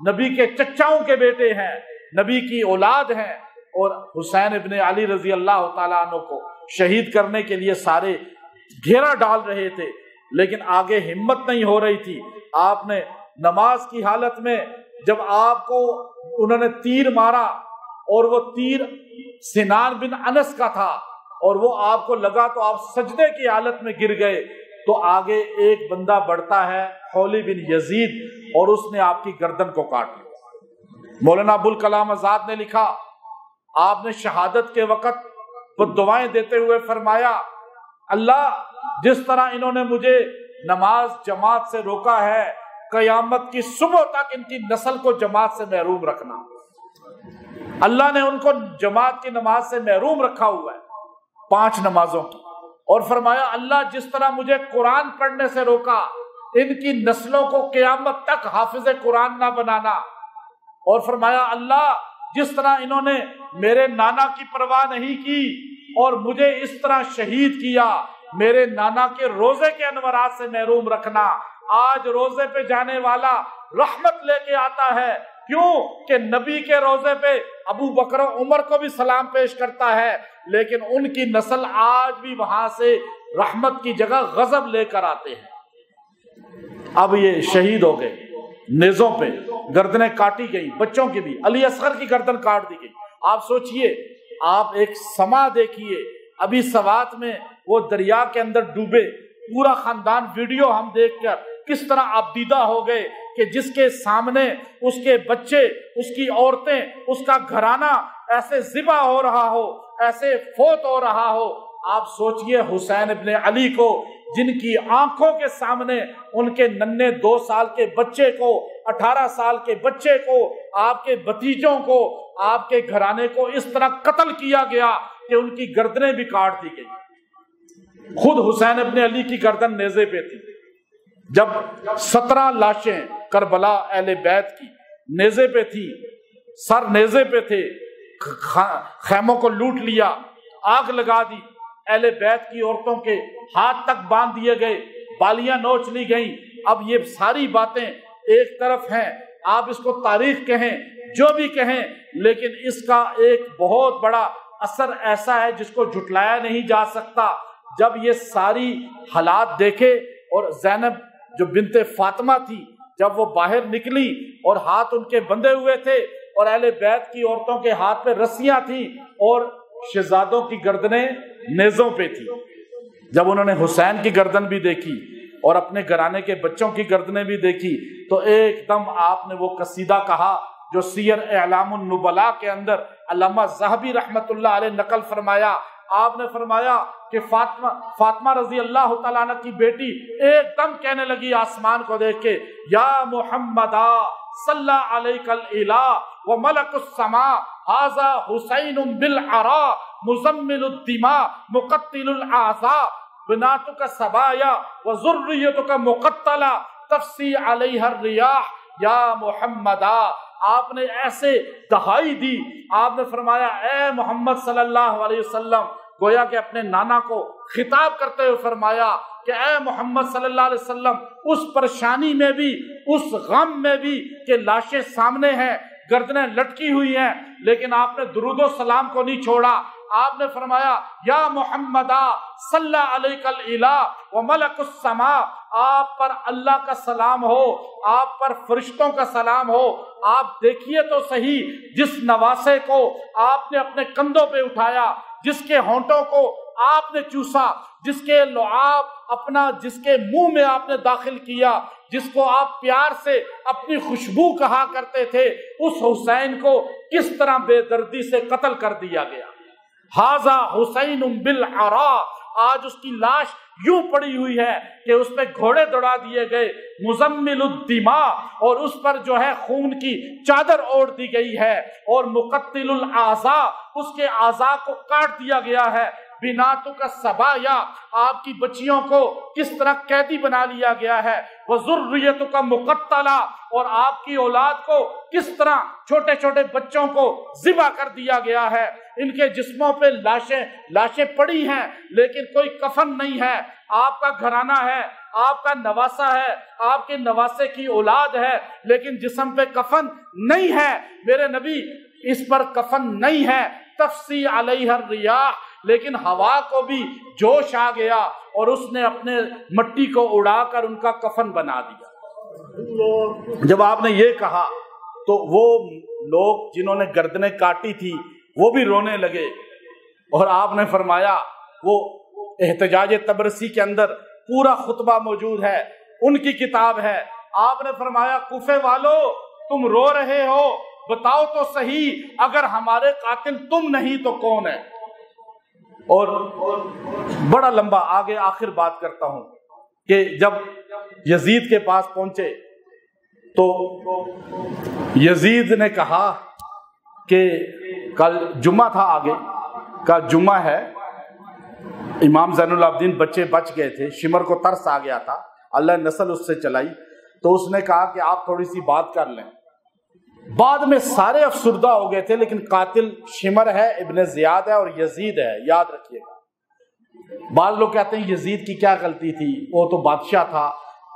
نبی کے چچاؤں کے بیٹے ہیں, نبی کی اولاد ہیں. اور حسین ابن علی رضی اللہ تعالیٰ عنہ کو شہید کرنے کے لیے سارے گھیرا ڈال رہے تھے, لیکن آگے ہمت نہیں ہو رہی تھی. آپ نے نماز کی حالت میں جب آپ کو انہوں نے تیر مارا, اور وہ تیر سنان بن انس کا تھا, اور وہ آپ کو لگا تو آپ سجدے کی حالت میں گر گئے. تو آگے ایک بندہ بڑھتا ہے خولی بن یزید, اور اس نے آپ کی گردن کو کاٹ لیا. مولانا ابوالکلام آزاد نے لکھا, آپ نے شہادت کے وقت دعائیں دیتے ہوئے فرمایا اللہ جس طرح انہوں نے مجھے نماز جماعت سے روکا ہے, قیامت کی صبح تک ان کی نسل کو جماعت سے محروم رکھنا. اللہ نے ان کو جماعت کی نماز سے محروم رکھا ہوا ہے, 5 نمازوں کی. اور فرمایا اللہ جس طرح مجھے قرآن پڑھنے سے روکا, ان کی نسلوں کو قیامت تک حافظ قرآن نہ بنانا. اور فرمایا اللہ جس طرح انہوں نے میرے نانا کی پرواہ نہیں کی اور مجھے اس طرح شہید کیا, میرے نانا کے روزے کے انوارات سے محروم رکھنا. آج روزے پہ جانے والا رحمت لے کے آتا ہے, کیوں کہ نبی کے روزے پہ ابو بکر و عمر کو بھی سلام پیش کرتا ہے, لیکن ان کی نسل آج بھی وہاں سے رحمت کی جگہ غضب لے کر آتے ہیں. اب یہ شہید ہو گئے, نیزوں پہ گردنیں کاٹی گئی, بچوں کی بھی. علی اصغر کی گردن کاٹ دی گئی. آپ سوچئے, آپ ایک سما دیکھیے, ابھی سوات میں وہ دریا کے اندر ڈوبے, پورا خاندان ویڈیو ہم دیکھ کر کس طرح آبدیدہ ہو گئے کہ جس کے سامنے اس کے بچے, اس کی عورتیں, اس کا گھرانہ ایسے ذبح ہو رہا ہو, ایسے فوت ہو رہا ہو. آپ سوچئے حسین ابن علی کو, جن کی آنکھوں کے سامنے ان کے ننھے 2 سال کے بچے کو, 18 سال کے بچے کو, آپ کے بھتیجوں کو, آپ کے گھرانے کو اس طرح قتل کیا گیا کہ ان کی گردنیں بھی کاٹ دی گئی. خود حسین ابن علی کی گردن نیزے پہ تھی. جب 17 لاشیں کربلا اہل بیت کی نیزے پہ تھی, سر نیزے پہ تھے, خیموں کو لوٹ لیا, آگ لگا دی, اہل بیت کی عورتوں کے ہاتھ تک باندھ دیے گئے, بالیاں نوچ لی گئیں. اب یہ ساری باتیں ایک طرف ہیں, آپ اس کو تاریخ کہیں جو بھی کہیں, لیکن اس کا ایک بہت بڑا اثر ایسا ہے جس کو جھٹلایا نہیں جا سکتا. جب یہ ساری حالات دیکھے اور زینب جو بنت فاطمہ تھی جب وہ باہر نکلی اور ہاتھ ان کے بندھے ہوئے تھے اور اہل بیت کی عورتوں کے ہاتھ پہ رسیاں تھیں اور شہزادوں کی گردنیں نیزوں پہ تھی، جب انہوں نے حسین کی گردن بھی دیکھی اور اپنے گھرانے کے بچوں کی گردنیں بھی دیکھی تو ایک دم آپ نے وہ قصیدہ کہا جو سیر اعلام النبلاء کے اندر علامہ ذہبی رحمت اللہ علیہ نقل فرمایا۔ آپ نے فرمایا کہ فاطمہ رضی اللہ تعالیٰ عنہ کی بیٹی ایک دم کہنے لگی آسمان کو دیکھ کے، یا محمدہ صلی علیک الالہ وملک السماء ھذا حسین بالعراء مزمل الدماء مقتل الاعضاء بناتک سبایا وذریتک مقتلہ تفسی علیہا الریاح یا محمدہ۔ آپ نے ایسے دہائی دی، آپ نے فرمایا اے محمد صلی اللہ علیہ وسلم، گویا کہ اپنے نانا کو خطاب کرتے ہوئے فرمایا کہ اے محمد صلی اللہ علیہ وسلم، اس پریشانی میں بھی، اس غم میں بھی کہ لاشیں سامنے ہیں، گردنیں لٹکی ہوئی ہیں، لیکن آپ نے درود و سلام کو نہیں چھوڑا۔ آپ نے فرمایا یا محمدہ صلی علیک الالہ وملک السماء، آپ پر اللہ کا سلام ہو، آپ پر فرشتوں کا سلام ہو۔ آپ دیکھیے تو صحیح، جس نواسے کو آپ نے اپنے کندھوں پہ اٹھایا، جس کے ہونٹوں کو آپ نے چوسا، جس کے لعاب اپنا جس کے منہ میں آپ نے داخل کیا، جس کو آپ پیار سے اپنی خوشبو کہا کرتے تھے، اس حسین کو کس طرح بے دردی سے قتل کر دیا گیا۔ ھذا حسین بالعراء، آج اس کی لاش یوں پڑی ہوئی ہے کہ اس پہ گھوڑے دوڑا دیے گئے، مزمل الدماء، اور اس پر جو ہے خون کی چادر اوڑھ دی گئی ہے، اور مقتل الاعضاء، اس کے اعضاء کو کاٹ دیا گیا ہے۔ بناتک سبایا، آپ کی بچیوں کو کس طرح قیدی بنا لیا گیا ہے۔ وذریتک مقتلہ، اور آپ کی اولاد کو کس طرح چھوٹے چھوٹے بچوں کو ذبح کر دیا گیا ہے۔ ان کے جسموں پہ لاشیں پڑی ہیں لیکن کوئی کفن نہیں ہے۔ آپ کا گھرانہ ہے، آپ کا نواسہ ہے، آپ کے نواسے کی اولاد ہے، لیکن جسم پہ کفن نہیں ہے۔ میرے نبی، اس پر کفن نہیں ہے۔ تفسی علیہ الریاح، لیکن ہوا کو بھی جوش آ گیا اور اس نے اپنے مٹی کو اڑا کر ان کا کفن بنا دیا۔ جب آپ نے یہ کہا تو وہ لوگ جنہوں نے گردنیں کاٹی تھی وہ بھی رونے لگے، اور آپ نے فرمایا، وہ احتجاج تبرسی کے اندر پورا خطبہ موجود ہے، ان کی کتاب ہے۔ آپ نے فرمایا کوفے والو، تم رو رہے ہو، بتاؤ تو صحیح، اگر ہمارے قاتل تم نہیں تو کون ہے؟ اور بڑا لمبا آگے آخر بات کرتا ہوں کہ جب یزید کے پاس پہنچے تو یزید نے کہا کہ کل جمعہ تھا، آگے کا جمعہ ہے، امام زین العابدین بچے بچ گئے تھے، شمر کو ترس آ گیا تھا، اللہ نسل اس سے چلائی، تو اس نے کہا کہ آپ تھوڑی سی بات کر لیں۔ بعد میں سارے افسردہ ہو گئے تھے، لیکن قاتل شمر ہے، ابن زیاد ہے اور یزید ہے، یاد رکھیے گا۔ بعض لوگ کہتے ہیں یزید کی کیا غلطی تھی، وہ تو بادشاہ تھا،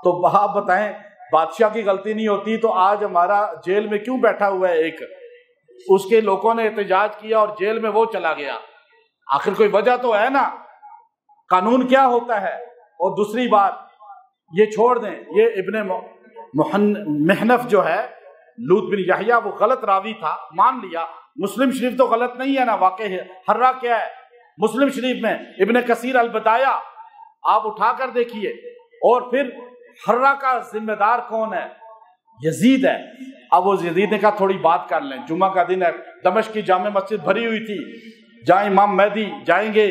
تو آپ بتائیں بادشاہ کی غلطی نہیں ہوتی تو آج ہمارا جیل میں کیوں بیٹھا ہوا ہے ایک؟ اس کے لوگوں نے احتجاج کیا اور جیل میں وہ چلا گیا، آخر کوئی وجہ تو ہے نا، قانون کیا ہوتا ہے۔ اور دوسری بات یہ چھوڑ دیں، یہ ابن محنف جو ہے لوط بن یحییٰ، وہ غلط راوی تھا، مان لیا، مسلم شریف تو غلط نہیں ہے نا، واقع ہے۔ حرہ کیا ہے مسلم شریف میں؟ ابن کثیر البدایہ آپ اٹھا کر دیکھیے۔ اور پھر حرہ کا ذمہ دار کون ہے؟ یزید ہے۔ اب وہ یزید نے کہا تھوڑی بات کر لیں، جمعہ کا دن ہے، دمشق کی جامع مسجد بھری ہوئی تھی، جہاں امام مہدی جائیں گے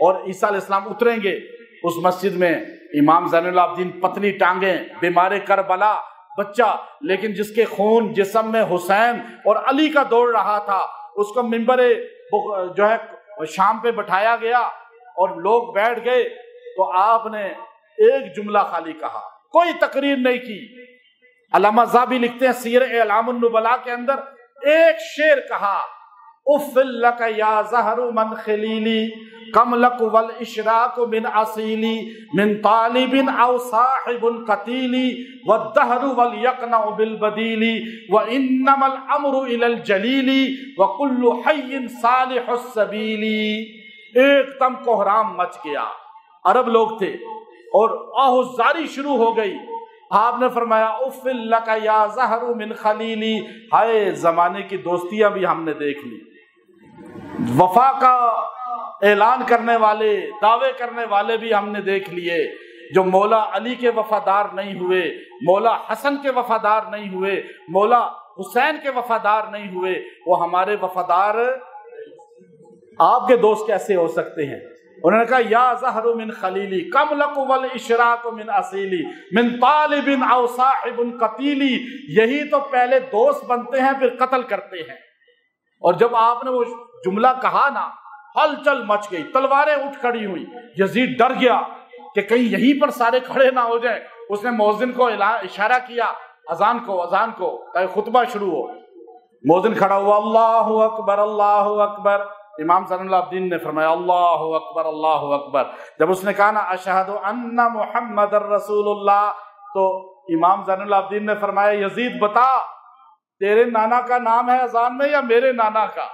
اور عیسیٰ علیہ السلام اتریں گے، اس مسجد میں امام زین العابدین پتلی ٹانگیں، بیمار کربلا بچہ، لیکن جس کے خون جسم میں حسین اور علی کا دوڑ رہا تھا، اس کو ممبر جو ہے شام پہ بٹھایا گیا اور لوگ بیٹھ گئے، تو آپ نے ایک جملہ خالی کہا، کوئی تقریر نہیں کی۔ علامہ ذہبی لکھتے ہیں سیر اعلام النبلاء کے اندر، ایک شعر کہا، اف لک یا زہر من خلیلی کم لک والاشراق من اصیلی من طالب او صاحب قتیلی والدہر والیقنع بالبدیل وانما الامر الى الجلیل وکل حی صالح السبیل۔ ایک دم کوہرام مچ گیا، عرب لوگ تھے اور آہوزاری شروع ہو گئی. آپ نے فرمایا اف لک یا زہر من خلیلی، ہائے زمانے کی دوستیاں بھی ہم نے دیکھ لی، وفا کا اعلان کرنے والے، دعوے کرنے والے بھی ہم نے دیکھ لیے. جو مولا علی کے وفادار نہیں ہوئے، مولا حسن کے وفادار نہیں ہوئے، مولا حسین کے وفادار نہیں ہوئے، وہ ہمارے وفادار آپ کے دوست کیسے ہو سکتے ہیں؟ انہوں نے کہا یا زہر من خلیلی کم لک والاشراق من اصیلی من طالب او صاحب قتیلی. یہی تو پہلے دوست بنتے ہیں پھر قتل کرتے ہیں. اور جب آپ نے وہ جملہ کہا نا، ہلچل مچ گئی، تلواریں اٹھ کھڑی ہوئی. یزید ڈر گیا کہ کہیں یہیں پر سارے کھڑے نہ ہو جائیں. اس نے مؤذن کو اشارہ کیا، اذان کو کہ خطبہ شروع ہو. مؤذن کھڑا ہوا، اللہ اکبر اللہ اکبر. امام زین العابدین نے فرمایا اللہ اکبر اللہ اکبر. جب اس نے کہا نا اشہد ان محمد الرسول اللہ، تو امام زین العابدین نے فرمایا یزید بتا تیرے نانا کا نام ہے اذان میں یا میرے نانا کا؟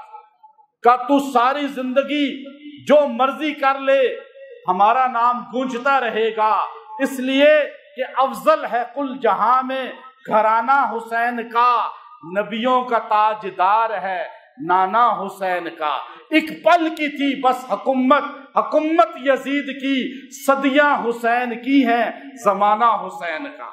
کہ تو ساری زندگی جو مرضی کر لے ہمارا نام گونجتا رہے گا، اس لیے کہ افضل ہے کل جہاں میں گھرانہ حسین کا، نبیوں کا تاجدار ہے نانا حسین کا. ایک پل کی تھی بس حکومت یزید کی، صدیاں حسین کی ہیں زمانہ حسین کا.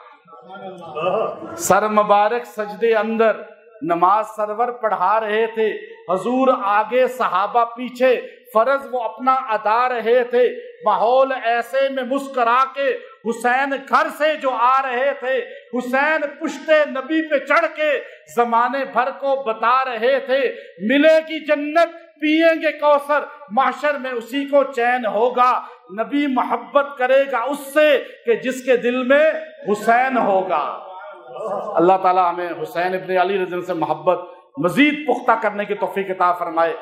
سر مبارک سجدے اندر، نماز سرور پڑھا رہے تھے، حضور آگے صحابہ پیچھے، فرض وہ اپنا ادا رہے تھے. ماحول ایسے میں مسکرا کے حسین گھر سے جو آ رہے تھے، حسین پشت نبی پہ چڑھ کے زمانے بھر کو بتا رہے تھے ملے گی جنت، پیئیں گے کوثر، محشر میں اسی کو چین ہوگا. نبی محبت کرے گا اس سے کہ جس کے دل میں حسین ہوگا. اللہ تعالی ہمیں حسین ابن علی رضی اللہ عنہ سے محبت مزید پختہ کرنے کی توفیق عطا فرمائے.